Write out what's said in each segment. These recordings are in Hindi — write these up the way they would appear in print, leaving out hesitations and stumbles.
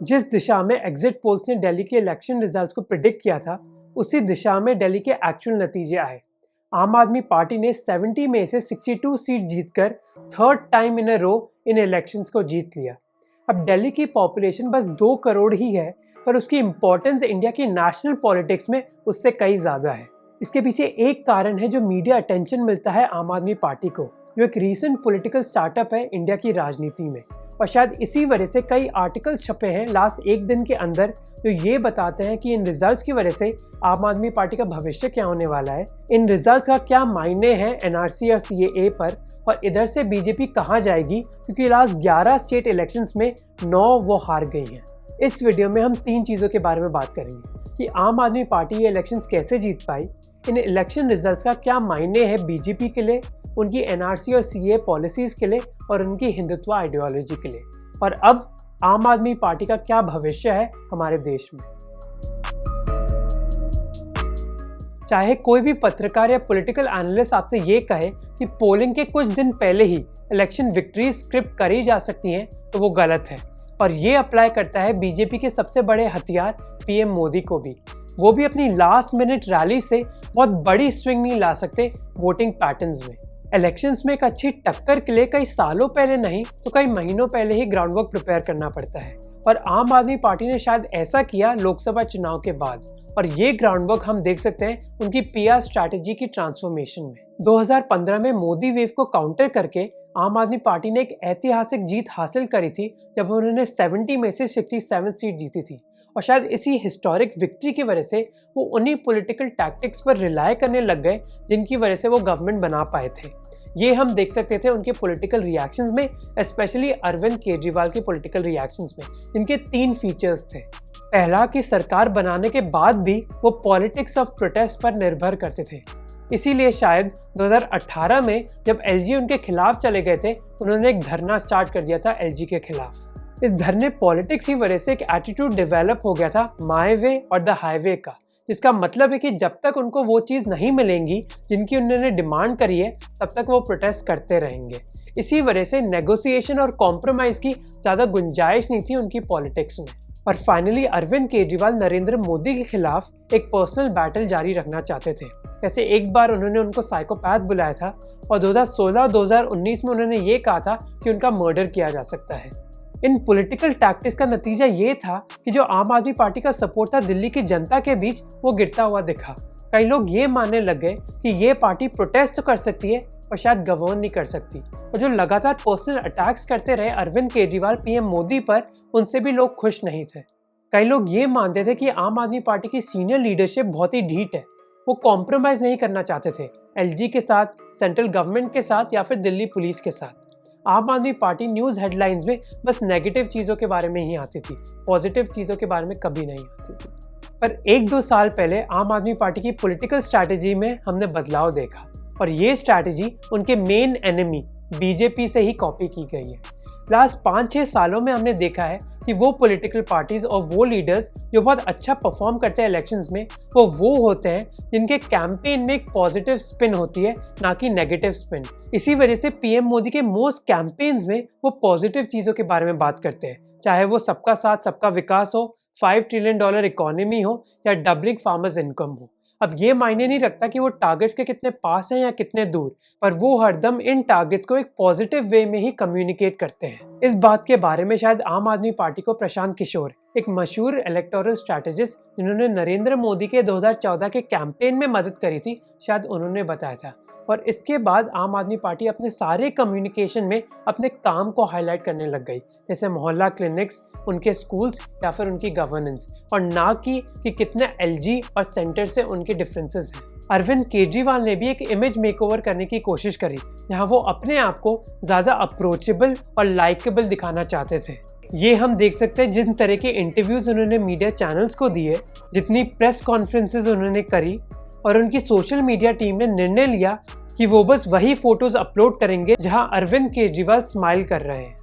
जिस दिशा में एग्जिट पोल्स ने दिल्ली के इलेक्शन रिजल्ट्स को प्रिडिक्ट किया था, उसी दिशा में दिल्ली के एक्चुअल नतीजे आए। आम आदमी पार्टी ने 70 में से 62 सीट जीतकर third time in a row in elections को जीत लिया। अब दिल्ली की पॉपुलेशन बस 2 करोड़ ही है, पर उसकी इम्पोर्टेंस इंडिया की नेशनल पॉलिटिक्स में उससे कई ज़्यादा है। इसके पीछे एक कारण है जो मीडिया अटेंशन मिलता है आम आदमी पार्टी को, जो एक रीसेंट पॉलिटिकल स्टार्टअप है इंडिया की राजनीति में। और शायद इसी वजह से कई आर्टिकल छपे हैं लास्ट एक दिन के अंदर जो ये बताते हैं कि इन रिजल्ट्स की वजह से आम आदमी पार्टी का भविष्य क्या होने वाला है, इन रिजल्ट्स का क्या मायने हैं एनआरसी और सीएए पर, और इधर से बीजेपी कहाँ जाएगी, क्योंकि लास्ट 11 स्टेट इलेक्शंस में 9 वो हार गई हैं। इस वीडियो में हम 3 चीज़ों के बारे में बात करेंगे कि आम आदमी पार्टी ये इलेक्शंस कैसे जीत पाई, इन इलेक्शन रिजल्ट्स का क्या मायने है बीजेपी के लिए, उनकी एनआरसी और सीए पॉलिसीज़ के लिए और उनकी हिंदुत्व आइडियोलॉजी के लिए, और अब आम आदमी पार्टी का क्या भविष्य है हमारे देश में। चाहे कोई भी पत्रकार या पॉलिटिकल एनालिस्ट आपसे ये कहे कि पोलिंग के कुछ दिन पहले ही इलेक्शन विक्ट्री स्क्रिप्ट करी जा सकती हैं, तो वो गलत है। और ये अप्लाई करता है बीजेपी के सबसे बड़े हथियार पीएम मोदी को भी। वो भी अपनी लास्ट मिनट रैली से बहुत बड़ी स्विंग नहीं ला सकते वोटिंग पैटर्न्स में। इलेक्शंस में एक अच्छी टक्कर के लिए कई सालों पहले नहीं तो कई महीनों पहले ही ग्राउंड वर्क प्रिपेयर करना पड़ता है, और आम आदमी पार्टी ने शायद ऐसा किया लोकसभा चुनाव के बाद। और ये ग्राउंड वर्क हम देख सकते हैं उनकी पीआर स्ट्रैटेजी की ट्रांसफॉर्मेशन में। 2015 में मोदी वेव को काउंटर करके आम आदमी पार्टी ने एक ऐतिहासिक जीत हासिल करी थी जब उन्होंने 70 में से 67 सीट जीती थी। और शायद इसी हिस्टोरिक विक्ट्री की वजह से वो उन्हीं पॉलिटिकल टैक्टिक्स पर रिलाय करने लग गए जिनकी वजह से वो गवर्नमेंट बना पाए थे। ये हम देख सकते थे उनके पॉलिटिकल रिएक्शंस में, स्पेशली अरविंद केजरीवाल के पॉलिटिकल रिएक्शंस में, जिनके 3 फीचर्स थे। पहला कि सरकार बनाने के बाद भी वो पॉलिटिक्स ऑफ प्रोटेस्ट पर निर्भर करते थे। इसीलिए शायद 2018 में जब एलजी उनके खिलाफ चले गए थे, उन्होंने एक धरना स्टार्ट कर दिया था एलजी के खिलाफ। इस धरने पॉलिटिक्स की वजह से एक एटीट्यूड डेवलप हो गया था माय वे और द हाईवे का, जिसका मतलब है कि जब तक उनको वो चीज़ नहीं मिलेंगी जिनकी उन्होंने डिमांड करी है, तब तक वो प्रोटेस्ट करते रहेंगे। इसी वजह से नेगोशिएशन और कॉम्प्रोमाइज़ की ज़्यादा गुंजाइश नहीं थी उनकी पॉलिटिक्स में। और फाइनली अरविंद केजरीवाल नरेंद्र मोदी के खिलाफ एक पर्सनल बैटल जारी रखना चाहते थे। जैसे एक बार उन्होंने उनको साइकोपैथ बुलाया था और 2016-2019 में उन्होंने ये कहा था कि उनका मर्डर किया जा सकता है। इन पॉलिटिकल टैक्टिक्स का नतीजा ये था कि जो आम आदमी पार्टी का सपोर्ट था दिल्ली की जनता के बीच, वो गिरता हुआ दिखा। कई लोग ये मानने लग गए कि ये पार्टी प्रोटेस्ट तो कर सकती है पर शायद गवर्न नहीं कर सकती। और जो लगातार पर्सनल अटैक्स करते रहे अरविंद केजरीवाल पीएम मोदी पर, उनसे भी लोग खुश नहीं थे। कई लोग ये मानते थे कि आम आदमी पार्टी की सीनियर लीडरशिप बहुत ही ढीठ है, वो कॉम्प्रोमाइज़ नहीं करना चाहते थे एलजी के साथ, सेंट्रल गवर्नमेंट के साथ या फिर दिल्ली पुलिस के साथ। आम आदमी पार्टी न्यूज़ हेडलाइंस में बस नेगेटिव चीज़ों के बारे में ही आती थी, पॉजिटिव चीज़ों के बारे में कभी नहीं आती थी। पर 1-2 साल पहले आम आदमी पार्टी की पॉलिटिकल स्ट्रैटेजी में हमने बदलाव देखा, और ये स्ट्रैटेजी उनके मेन एनिमी बीजेपी से ही कॉपी की गई है। लास्ट 5-6 सालों में हमने देखा है कि वो पॉलिटिकल पार्टीज और वो लीडर्स जो बहुत अच्छा परफॉर्म करते हैं इलेक्शंस में, वो होते हैं जिनके कैंपेन में एक पॉजिटिव स्पिन होती है, ना कि नेगेटिव स्पिन। इसी वजह से पीएम मोदी के मोस्ट कैंपेन्स में वो पॉजिटिव चीज़ों के बारे में बात करते हैं, चाहे वो सबका साथ सबका विकास हो, $5 ट्रिलियन इकोनॉमी हो या डबलिंग फार्मर्स इनकम हो। अब ये मायने नहीं रखता कि वो टारगेट्स के कितने पास हैं या कितने दूर, पर वो हरदम इन टारगेट्स को एक पॉजिटिव वे में ही कम्युनिकेट करते हैं। इस बात के बारे में शायद आम आदमी पार्टी को प्रशांत किशोर, एक मशहूर इलेक्टोरल स्ट्रैटेजिस्ट जिन्होंने नरेंद्र मोदी के 2014 के कैंपेन में मदद करी थी, शायद उन्होंने बताया था। और इसके बाद आम आदमी पार्टी अपने सारे कम्युनिकेशन में अपने काम को हाईलाइट करने लग गई, जैसे मोहल्ला क्लिनिक्स, उनके स्कूल्स या फिर उनकी गवर्नेंस, और ना कि कितने एलजी और सेंटर से उनके डिफरेंसेस हैं। अरविंद केजरीवाल ने भी एक इमेज मेकओवर करने की कोशिश करी, जहां वो अपने आप को ज़्यादा अप्रोचेबल और लाइकेबल दिखाना चाहते थे। ये हम देख सकते हैं जिन तरह के इंटरव्यूज़ उन्होंने मीडिया चैनल्स को दिए, जितनी प्रेस कॉन्फ्रेंसेस उन्होंने करी, और उनकी सोशल मीडिया टीम ने निर्णय लिया कि वो बस वही फोटोज अपलोड करेंगे जहां अरविंद केजरीवाल स्माइल कर रहे हैं।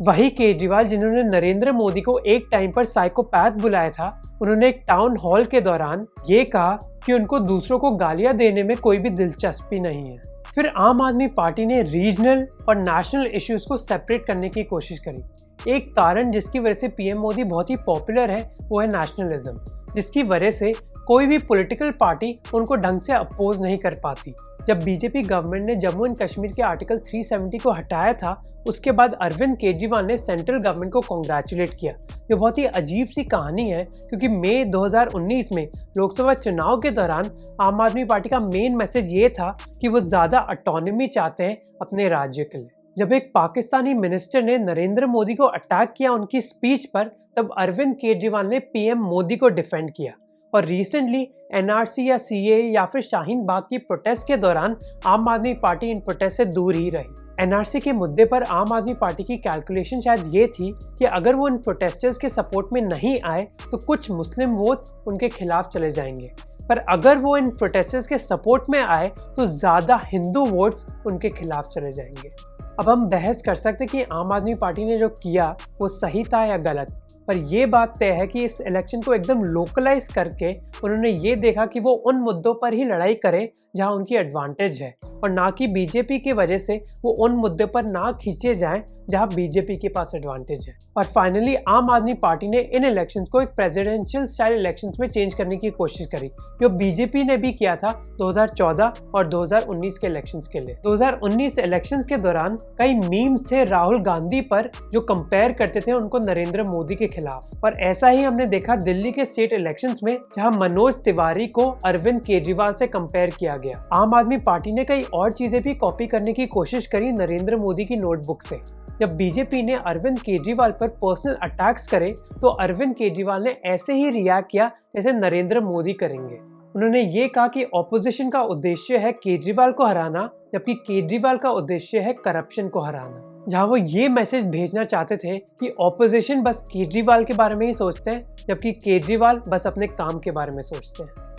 वही केजरीवाल जिन्होंने नरेंद्र मोदी को एक टाइम पर साइकोपैथ बुलाया था, उन्होंने एक टाउन हॉल के दौरान ये कहा कि उनको दूसरों को गालियां देने में कोई भी दिलचस्पी नहीं है। फिर आम आदमी पार्टी ने रीजनल और नेशनल इश्यूज को सेपरेट करने की कोशिश करी। एक कारण जिसकी वजह से पीएम मोदी बहुत ही पॉपुलर है वो है नेशनलिज्म, जिसकी वजह से कोई भी पॉलिटिकल पार्टी उनको ढंग से अपोज नहीं कर पाती। जब बीजेपी गवर्नमेंट ने जम्मू एंड कश्मीर के आर्टिकल 370 को हटाया था, उसके बाद अरविंद केजरीवाल ने सेंट्रल गवर्नमेंट को कॉन्ग्रेचुलेट किया। ये बहुत ही अजीब सी कहानी है क्योंकि मई 2019 में लोकसभा चुनाव के दौरान आम आदमी पार्टी का मेन मैसेज ये था कि वो ज़्यादा ऑटोनॉमी चाहते हैं अपने राज्य के लिए। जब एक पाकिस्तानी मिनिस्टर ने नरेंद्र मोदी को अटैक किया उनकी स्पीच पर, तब अरविंद केजरीवाल ने पीएम मोदी को डिफेंड किया। और रिसेंटली एनआरसी या सीए या फिर शाहीन बाग की प्रोटेस्ट के दौरान आम आदमी पार्टी इन प्रोटेस्ट से दूर ही रही। एनआरसी के मुद्दे पर आम आदमी पार्टी की कैलकुलेशन शायद ये थी कि अगर वो इन प्रोटेस्टर्स के सपोर्ट में नहीं आए तो कुछ मुस्लिम वोट्स उनके खिलाफ चले जाएंगे, पर अगर वो इन प्रोटेस्टर्स के सपोर्ट में आए तो ज़्यादा हिंदू वोट्स उनके खिलाफ चले जाएंगे। अब हम बहस कर सकते कि आम आदमी पार्टी ने जो किया वो सही था या गलत, पर यह बात तय है कि इस इलेक्शन को एकदम लोकलाइज करके उन्होंने ये देखा कि वो उन मुद्दों पर ही लड़ाई करें जहां उनकी एडवांटेज है, और ना कि बीजेपी की वजह से वो उन मुद्दों पर ना खींचे जाएं जहां बीजेपी के पास एडवांटेज है। और फाइनली आम आदमी पार्टी ने इन इलेक्शंस को एक प्रेसिडेंशियल स्टाइल इलेक्शंस में चेंज करने की कोशिश करी, जो बीजेपी ने भी किया था 2014 और 2019 के इलेक्शंस के लिए। 2019 इलेक्शंस के दौरान कई मीम्स थे राहुल गांधी पर जो कंपेयर करते थे उनको नरेंद्र मोदी के खिलाफ, और ऐसा ही हमने देखा दिल्ली के स्टेट इलेक्शंस में जहां मनोज तिवारी को अरविंद केजरीवाल से कंपेयर किया गया। आम आदमी पार्टी ने कई और चीजें भी कॉपी करने की कोशिश करी नरेंद्र मोदी की नोटबुक से। जब बीजेपी ने अरविंद केजरीवाल पर पर्सनल अटैक्स करे तो अरविंद केजरीवाल ने ऐसे ही रिएक्ट किया जैसे नरेंद्र मोदी करेंगे। उन्होंने ये कहा कि ऑपोजिशन का उद्देश्य है केजरीवाल को हराना, जबकि केजरीवाल का उद्देश्य है करप्शन को हराना। जहां वो ये मैसेज भेजना चाहते थे कि ऑपोजिशन बस केजरीवाल के बारे में ही सोचते हैं, जबकि केजरीवाल बस अपने काम के बारे में सोचते हैं।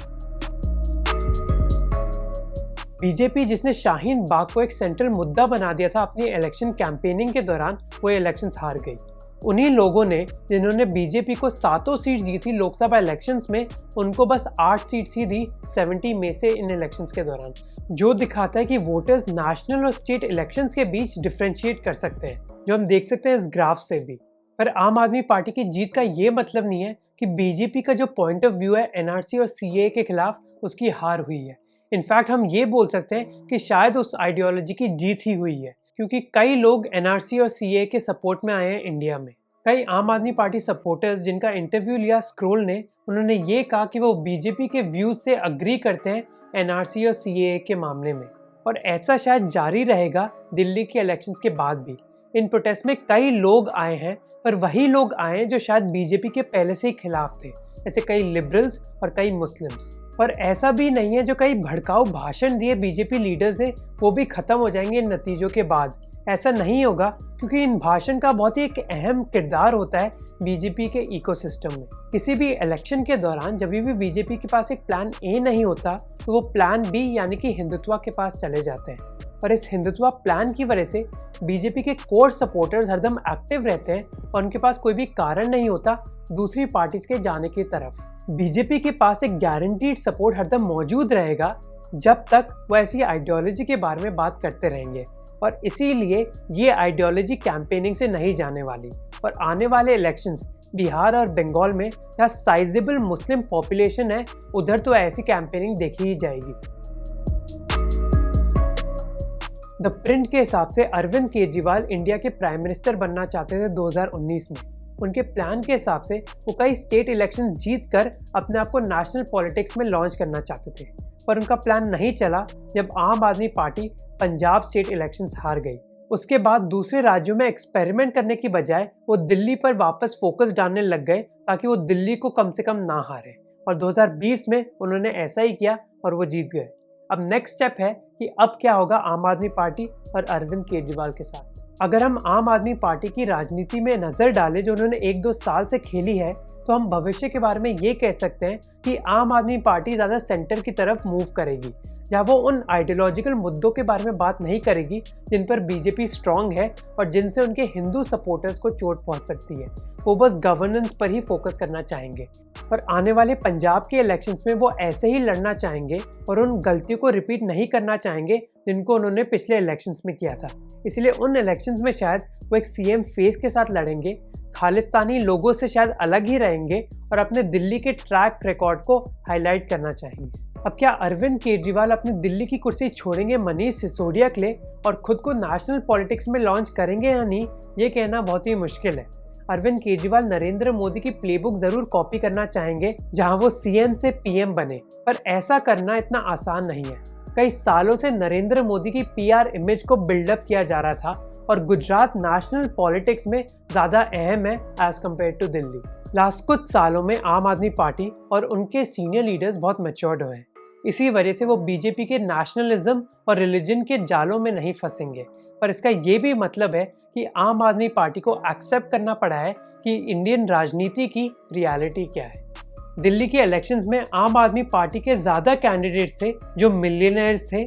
बीजेपी जिसने शाहीन बाग को एक सेंट्रल मुद्दा बना दिया था अपनी इलेक्शन कैंपेनिंग के दौरान, वो इलेक्शंस हार गई। उन्हीं लोगों ने जिन्होंने बीजेपी को 7 सीट दी थी लोकसभा इलेक्शंस में, उनको बस 8 सीट्स ही दी 70 में से इन इलेक्शंस के दौरान, जो दिखाता है कि वोटर्स नेशनल और स्टेट इलेक्शंस के बीच डिफ्रेंशिएट कर सकते हैं, जो हम देख सकते हैं इस ग्राफ से भी। पर आम आदमी पार्टी की जीत का ये मतलब नहीं है कि बीजेपी का जो पॉइंट ऑफ व्यू है एनआरसी और सीए के खिलाफ, उसकी हार हुई है। इनफैक्ट हम ये बोल सकते हैं कि शायद उस आइडियोलॉजी की जीत ही हुई है, क्योंकि कई लोग एनआरसी और सीए के सपोर्ट में आए हैं इंडिया में। कई आम आदमी पार्टी सपोर्टर्स जिनका इंटरव्यू लिया स्क्रोल ने, उन्होंने ये कहा कि वो बीजेपी के व्यूज से अग्री करते हैं एनआरसी और सीए के मामले में, और ऐसा शायद जारी रहेगा दिल्ली के इलेक्शंस के बाद भी। इन प्रोटेस्ट में कई लोग आए हैं, पर वही लोग आए हैं जो शायद बीजेपी के पहले से ही खिलाफ थे, जैसे कई लिबरल्स और कई मुस्लिम्स। और ऐसा भी नहीं है जो कई भड़काऊ भाषण दिए बीजेपी लीडर्स ने वो भी खत्म हो जाएंगे इन नतीजों के बाद। ऐसा नहीं होगा, क्योंकि इन भाषण का बहुत ही एक अहम किरदार होता है बीजेपी के इकोसिस्टम में। किसी भी इलेक्शन के दौरान जब भी बीजेपी के पास एक प्लान ए नहीं होता तो वो प्लान बी यानी कि हिंदुत्व के पास चले जाते हैं, और इस हिंदुत्व प्लान की वजह से बीजेपी के कोर सपोर्टर्स हरदम एक्टिव रहते हैं और उनके पास कोई भी कारण नहीं होता दूसरी पार्टीज के जाने की तरफ। बीजेपी के पास एक गारंटीड सपोर्ट हरदम मौजूद रहेगा जब तक वो ऐसी आइडियोलॉजी के बारे में बात करते रहेंगे, और इसीलिए ये आइडियोलॉजी कैंपेनिंग से नहीं जाने वाली। और आने वाले इलेक्शंस बिहार और बंगाल में जहाँ साइजेबल मुस्लिम पॉपुलेशन है, उधर तो ऐसी कैंपेनिंग देखी ही जाएगी। द प्रिंट के हिसाब से अरविंद केजरीवाल इंडिया के प्राइम मिनिस्टर बनना चाहते थे 2019 में। उनके प्लान के हिसाब से वो कई स्टेट इलेक्शन जीत कर अपने आप को नेशनल पॉलिटिक्स में लॉन्च करना चाहते थे, पर उनका प्लान नहीं चला जब आम आदमी पार्टी पंजाब स्टेट इलेक्शंस हार गई। उसके बाद दूसरे राज्यों में एक्सपेरिमेंट करने की बजाय वो दिल्ली पर वापस फोकस डालने लग गए ताकि वो दिल्ली को कम से कम ना हारे, और 2020 में उन्होंने ऐसा ही किया और वो जीत गए। अब नेक्स्ट स्टेप है कि अब क्या होगा आम आदमी पार्टी और अरविंद केजरीवाल के साथ। अगर हम आम आदमी पार्टी की राजनीति में नज़र डालें जो उन्होंने 1-2 साल से खेली है, तो हम भविष्य के बारे में ये कह सकते हैं कि आम आदमी पार्टी ज़्यादा सेंटर की तरफ मूव करेगी। जहाँ वो उन आइडियोलॉजिकल मुद्दों के बारे में बात नहीं करेगी जिन पर बीजेपी स्ट्रांग है और जिनसे उनके हिंदू सपोर्टर्स को चोट पहुंच सकती है। वो बस गवर्नेंस पर ही फोकस करना चाहेंगे और आने वाले पंजाब के इलेक्शंस में वो ऐसे ही लड़ना चाहेंगे और उन गलतियों को रिपीट नहीं करना चाहेंगे जिनको उन्होंने पिछले इलेक्शंस में किया था। इसलिए उन इलेक्शंस में शायद वो एक सीएम फेस के साथ लड़ेंगे, खालिस्तानी लोगों से शायद अलग ही रहेंगे और अपने दिल्ली के ट्रैक रिकॉर्ड को हाईलाइट करना चाहेंगे। अब क्या अरविंद केजरीवाल अपनी दिल्ली की कुर्सी छोड़ेंगे मनीष सिसोदिया के लिए और खुद को नेशनल पॉलिटिक्स में लॉन्च करेंगे या नहीं, ये कहना बहुत ही मुश्किल है। अरविंद केजरीवाल नरेंद्र मोदी की प्लेबुक जरूर कॉपी करना चाहेंगे जहां वो सीएम से पीएम बने, पर ऐसा करना इतना आसान नहीं है। कई सालों से नरेंद्र मोदी की पीआर इमेज को बिल्डअप किया जा रहा था और गुजरात नेशनल पॉलिटिक्स में ज़्यादा अहम है as compare to Delhi. Last कुछ सालों में आम आदमी पार्टी और उनके सीनियर लीडर्स बहुत मैच्योर्ड हुए हैं। इसी वजह से वो बीजेपी के नेशनलिज्म और रिलीजन के जालों में नहीं फंसेंगे, पर इसका ये भी मतलब है कि आम आदमी पार्टी को एक्सेप्ट करना पड़ा है कि इंडियन राजनीति की रियलिटी क्या है। दिल्ली के इलेक्शंस में आम आदमी पार्टी के ज़्यादा कैंडिडेट्स थे जो मिलियनर्स थे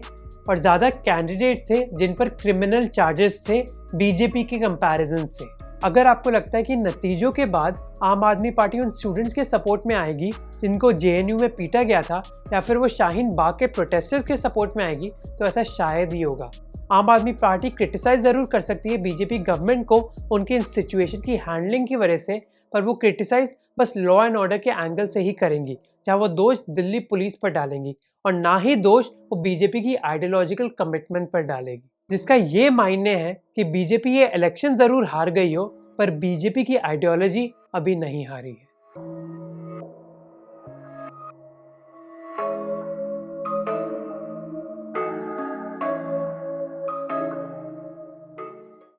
और ज़्यादा कैंडिडेट्स थे जिन पर क्रिमिनल चार्जेस थे बीजेपी के कंपैरिजन से। अगर आपको लगता है कि नतीजों के बाद आम आदमी पार्टी उन स्टूडेंट्स के सपोर्ट में आएगी जिनको जेएनयू में पीटा गया था, या फिर वो शाहीन बाग के प्रोटेस्टर्स के सपोर्ट में आएगी, तो ऐसा शायद ही होगा। आम आदमी पार्टी क्रिटिसाइज ज़रूर कर सकती है बीजेपी गवर्नमेंट को उनके सिचुएशन की हैंडलिंग की वजह से, पर वो क्रिटिसाइज बस लॉ एंड ऑर्डर के एंगल से ही करेंगी, जहाँ वो दोष दिल्ली पुलिस पर डालेंगी और ना ही दोष वो बीजेपी की आइडियोलॉजिकल कमिटमेंट पर डालेगी। जिसका ये मायने है कि बीजेपी ये इलेक्शन ज़रूर हार गई हो, पर बीजेपी की आइडियोलॉजी अभी नहीं हारी है।